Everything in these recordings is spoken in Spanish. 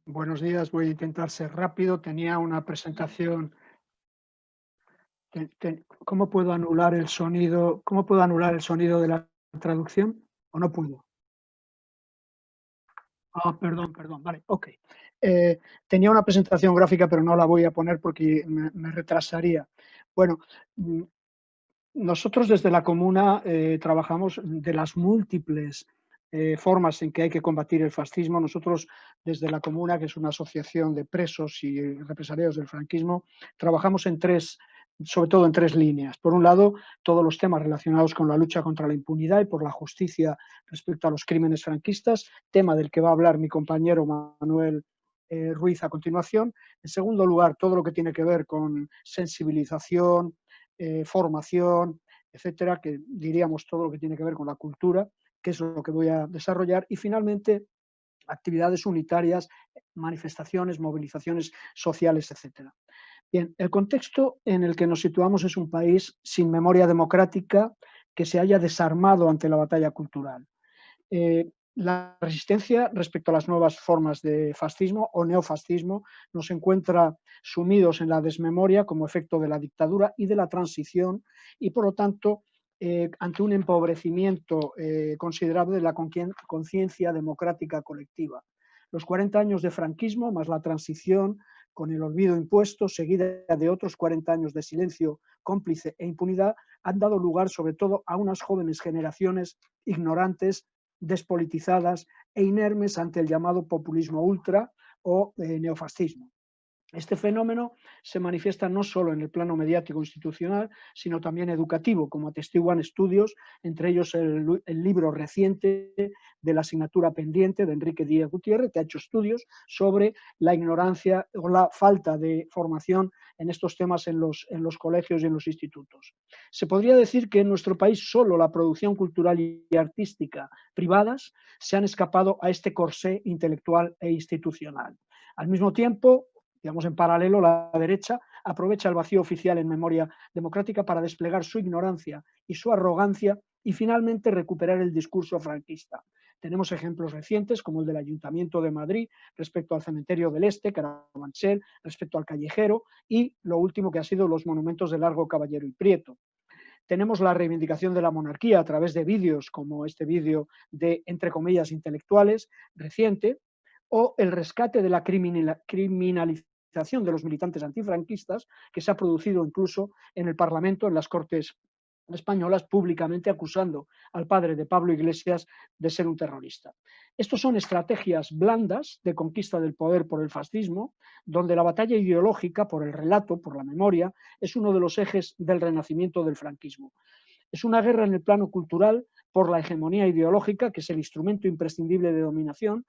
Buenos días, voy a intentar ser rápido. Tenía una presentación. ¿Cómo puedo anular el sonido? ¿Cómo puedo anular el sonido de la traducción? ¿O no puedo? Perdón, vale, ok. Tenía una presentación gráfica, pero no la voy a poner porque me retrasaría. Bueno, mm, nosotros desde la comuna trabajamos de las múltiples formas en que hay que combatir el fascismo. Nosotros desde la comuna, que es una asociación de presos y represaliados del franquismo, trabajamos sobre todo en tres líneas. Por un lado, todos los temas relacionados con la lucha contra la impunidad y por la justicia respecto a los crímenes franquistas, tema del que va a hablar mi compañero Manuel Ruiz a continuación. En segundo lugar, todo lo que tiene que ver con sensibilización, formación, etcétera, que diríamos todo lo que tiene que ver con la cultura, que es lo que voy a desarrollar, y finalmente actividades unitarias, manifestaciones, movilizaciones sociales, etcétera. Bien, el contexto en el que nos situamos es un país sin memoria democrática que se haya desarmado ante la batalla cultural. La resistencia respecto a las nuevas formas de fascismo o neofascismo nos encuentra sumidos en la desmemoria como efecto de la dictadura y de la transición y, por lo tanto, ante un empobrecimiento considerable de la conciencia democrática colectiva. Los 40 años de franquismo más la transición con el olvido impuesto, seguida de otros 40 años de silencio cómplice e impunidad, han dado lugar sobre todo a unas jóvenes generaciones ignorantes, despolitizadas e inermes ante el llamado populismo ultra o neofascismo. Este fenómeno se manifiesta no solo en el plano mediático institucional, sino también educativo, como atestiguan estudios, entre ellos el libro reciente de la asignatura pendiente de Enrique Díaz Gutiérrez, que ha hecho estudios sobre la ignorancia o la falta de formación en estos temas en los colegios y en los institutos. Se podría decir que en nuestro país solo la producción cultural y artística privadas se han escapado a este corsé intelectual e institucional. Al mismo tiempo, digamos en paralelo, la derecha aprovecha el vacío oficial en memoria democrática para desplegar su ignorancia y su arrogancia y finalmente recuperar el discurso franquista. Tenemos ejemplos recientes como el del Ayuntamiento de Madrid respecto al Cementerio del Este, Carabanchel, respecto al Callejero y lo último que ha sido los monumentos de Largo, Caballero y Prieto. Tenemos la reivindicación de la monarquía a través de vídeos como este vídeo de, entre comillas, intelectuales reciente, o el rescate de la criminalización de los militantes antifranquistas que se ha producido incluso en el Parlamento, en las Cortes españolas, públicamente acusando al padre de Pablo Iglesias de ser un terrorista. Estos son estrategias blandas de conquista del poder por el fascismo, donde la batalla ideológica por el relato, por la memoria, es uno de los ejes del renacimiento del franquismo. Es una guerra en el plano cultural por la hegemonía ideológica, que es el instrumento imprescindible de dominación,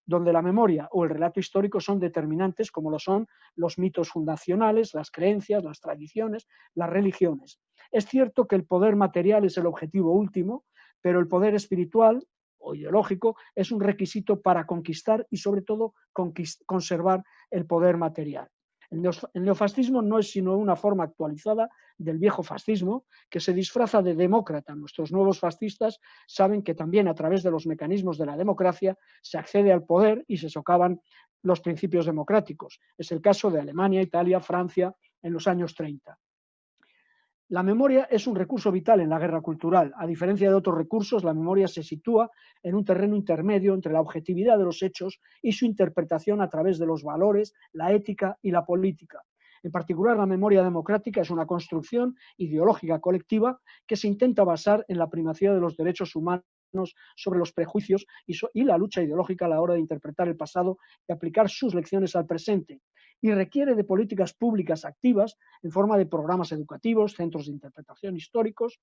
donde la memoria o el relato histórico son determinantes, como lo son los mitos fundacionales, las creencias, las tradiciones, las religiones. Es cierto que el poder material es el objetivo último, pero el poder espiritual o ideológico es un requisito para conquistar y, sobre todo, conservar el poder material. El neofascismo no es sino una forma actualizada del viejo fascismo que se disfraza de demócrata. Nuestros nuevos fascistas saben que también a través de los mecanismos de la democracia se accede al poder y se socavan los principios democráticos. Es el caso de Alemania, Italia, Francia en los años 30. La memoria es un recurso vital en la guerra cultural. A diferencia de otros recursos, la memoria se sitúa en un terreno intermedio entre la objetividad de los hechos y su interpretación a través de los valores, la ética y la política. En particular, la memoria democrática es una construcción ideológica colectiva que se intenta basar en la primacía de los derechos humanos sobre los prejuicios y la lucha ideológica a la hora de interpretar el pasado y aplicar sus lecciones al presente, y requiere de políticas públicas activas en forma de programas educativos, centros de interpretación históricos,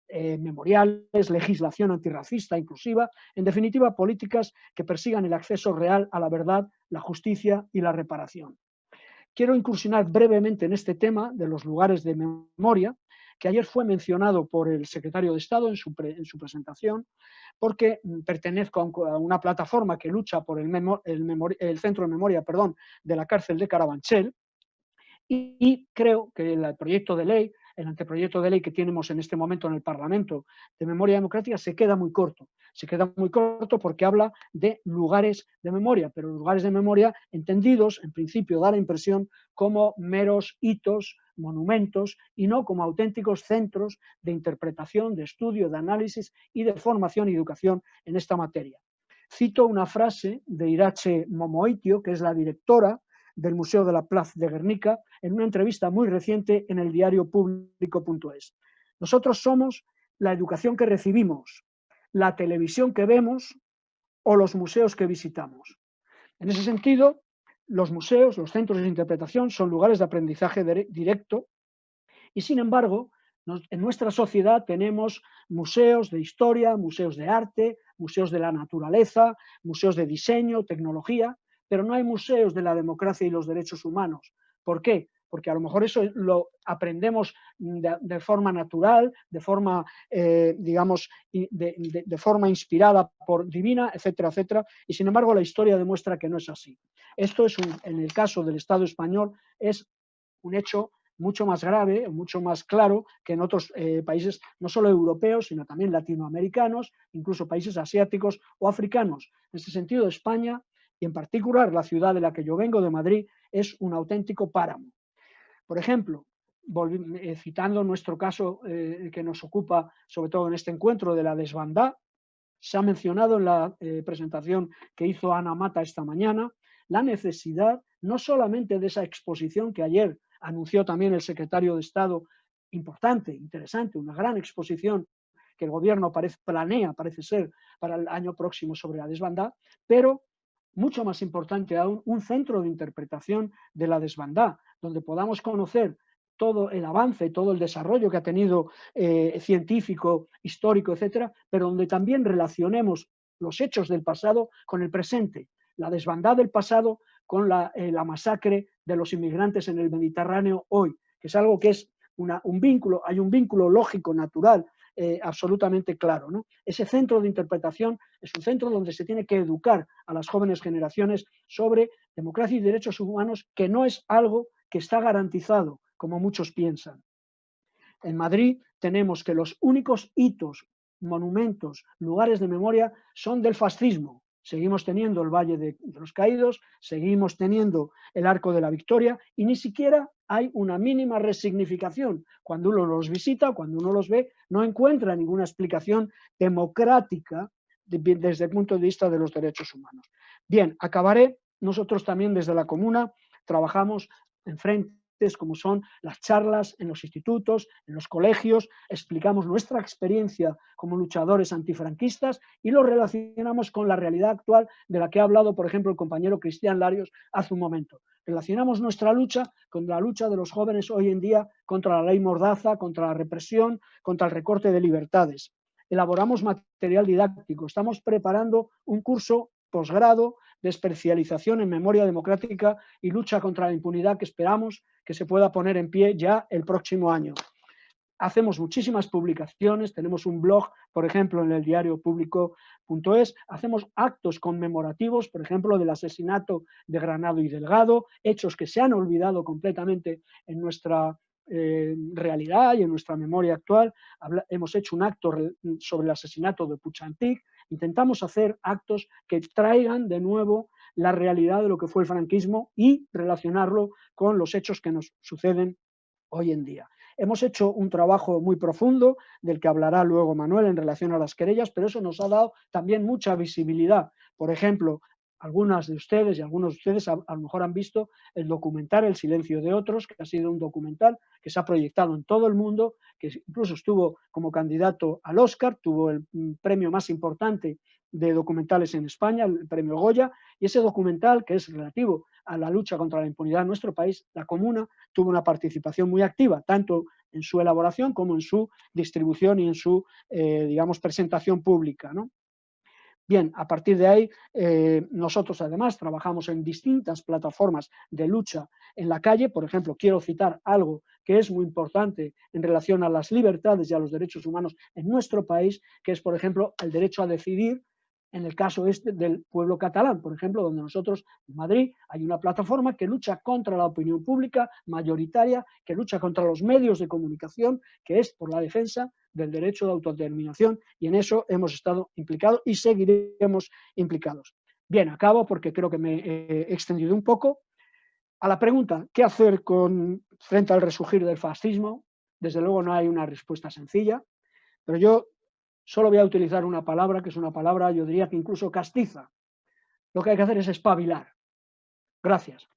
memoriales, legislación antirracista inclusiva, en definitiva, políticas que persigan el acceso real a la verdad, la justicia y la reparación. Quiero incursionar brevemente en este tema de los lugares de memoria, que ayer fue mencionado por el secretario de Estado en su presentación, porque pertenezco a una plataforma que lucha por el centro de memoria, de la cárcel de Carabanchel, y creo que el proyecto de ley el anteproyecto de ley que tenemos en este momento en el Parlamento de memoria democrática se queda muy corto. Se queda muy corto porque habla de lugares de memoria, pero lugares de memoria entendidos, en principio, da la impresión como meros hitos, monumentos, y no como auténticos centros de interpretación, de estudio, de análisis y de formación y educación en esta materia. Cito una frase de Irache Momoitio, que es la directora del Museo de la Plaza de Guernica, en una entrevista muy reciente en el diario público.es. Nosotros somos la educación que recibimos, la televisión que vemos o los museos que visitamos. En ese sentido, los museos, los centros de interpretación son lugares de aprendizaje directo y, sin embargo, en nuestra sociedad tenemos museos de historia, museos de arte, museos de la naturaleza, museos de diseño, tecnología, pero no hay museos de la democracia y los derechos humanos. ¿Por qué? Porque a lo mejor eso lo aprendemos de forma natural, de forma, digamos, de forma inspirada por divina, etcétera, etcétera, y sin embargo la historia demuestra que no es así. Esto es, en el caso del Estado español, es un hecho mucho más grave, mucho más claro que en otros países, no solo europeos, sino también latinoamericanos, incluso países asiáticos o africanos. En este sentido, España, y en particular la ciudad de la que yo vengo, de Madrid, es un auténtico páramo. Por ejemplo, citando nuestro caso que nos ocupa, sobre todo en este encuentro, de la desbandá, se ha mencionado en la presentación que hizo Ana Mata esta mañana, la necesidad no solamente de esa exposición que ayer anunció también el secretario de Estado, importante, interesante, una gran exposición que el gobierno planea, parece ser, para el año próximo sobre la desbandá, pero mucho más importante aún, un centro de interpretación de la desbandá, donde podamos conocer todo el avance, todo el desarrollo que ha tenido científico, histórico, etcétera, pero donde también relacionemos los hechos del pasado con el presente, la desbandada del pasado con la masacre de los inmigrantes en el Mediterráneo hoy, que es algo que es un vínculo, hay un vínculo lógico, natural, absolutamente claro, ¿no? Ese centro de interpretación es un centro donde se tiene que educar a las jóvenes generaciones sobre democracia y derechos humanos, que no es algo que está garantizado, como muchos piensan. En Madrid tenemos que los únicos hitos, monumentos, lugares de memoria son del fascismo. Seguimos teniendo el Valle de los Caídos, seguimos teniendo el Arco de la Victoria y ni siquiera hay una mínima resignificación. Cuando uno los visita, cuando uno los ve, no encuentra ninguna explicación democrática desde el punto de vista de los derechos humanos. Bien, acabaré. Nosotros también desde la comuna trabajamos en frente como son las charlas en los institutos, en los colegios, explicamos nuestra experiencia como luchadores antifranquistas y lo relacionamos con la realidad actual de la que ha hablado, por ejemplo, el compañero Cristian Larios hace un momento. Relacionamos nuestra lucha con la lucha de los jóvenes hoy en día contra la ley Mordaza, contra la represión, contra el recorte de libertades. Elaboramos material didáctico, estamos preparando un curso posgrado de especialización en memoria democrática y lucha contra la impunidad que esperamos que se pueda poner en pie ya el próximo año. Hacemos muchísimas publicaciones, tenemos un blog, por ejemplo, en el diario público.es, hacemos actos conmemorativos, por ejemplo, del asesinato de Granado y Delgado, hechos que se han olvidado completamente en nuestra realidad y en nuestra memoria actual. Hemos hecho un acto sobre el asesinato de Puig-Antich. Intentamos hacer actos que traigan de nuevo la realidad de lo que fue el franquismo y relacionarlo con los hechos que nos suceden hoy en día. Hemos hecho un trabajo muy profundo, del que hablará luego Manuel en relación a las querellas, pero eso nos ha dado también mucha visibilidad. Por ejemplo, algunas de ustedes y algunos de ustedes a lo mejor han visto el documental El silencio de otros, que ha sido un documental que se ha proyectado en todo el mundo, que incluso estuvo como candidato al Oscar, tuvo el premio más importante de documentales en España, el premio Goya, y ese documental, que es relativo a la lucha contra la impunidad en nuestro país, la Comuna tuvo una participación muy activa, tanto en su elaboración como en su distribución y en su, digamos, presentación pública, ¿no? Bien, a partir de ahí, nosotros además trabajamos en distintas plataformas de lucha en la calle. Por ejemplo, quiero citar algo que es muy importante en relación a las libertades y a los derechos humanos en nuestro país, que es, por ejemplo, el derecho a decidir En el caso este del pueblo catalán, por ejemplo, donde nosotros, en Madrid, hay una plataforma que lucha contra la opinión pública mayoritaria, que lucha contra los medios de comunicación, que es por la defensa del derecho de autodeterminación, y en eso hemos estado implicados y seguiremos implicados. Bien, acabo porque creo que me he extendido un poco. A la pregunta, ¿qué hacer frente al resurgir del fascismo? Desde luego no hay una respuesta sencilla, pero yo solo voy a utilizar una palabra, que es una palabra, yo diría que incluso castiza. Lo que hay que hacer es espabilar. Gracias.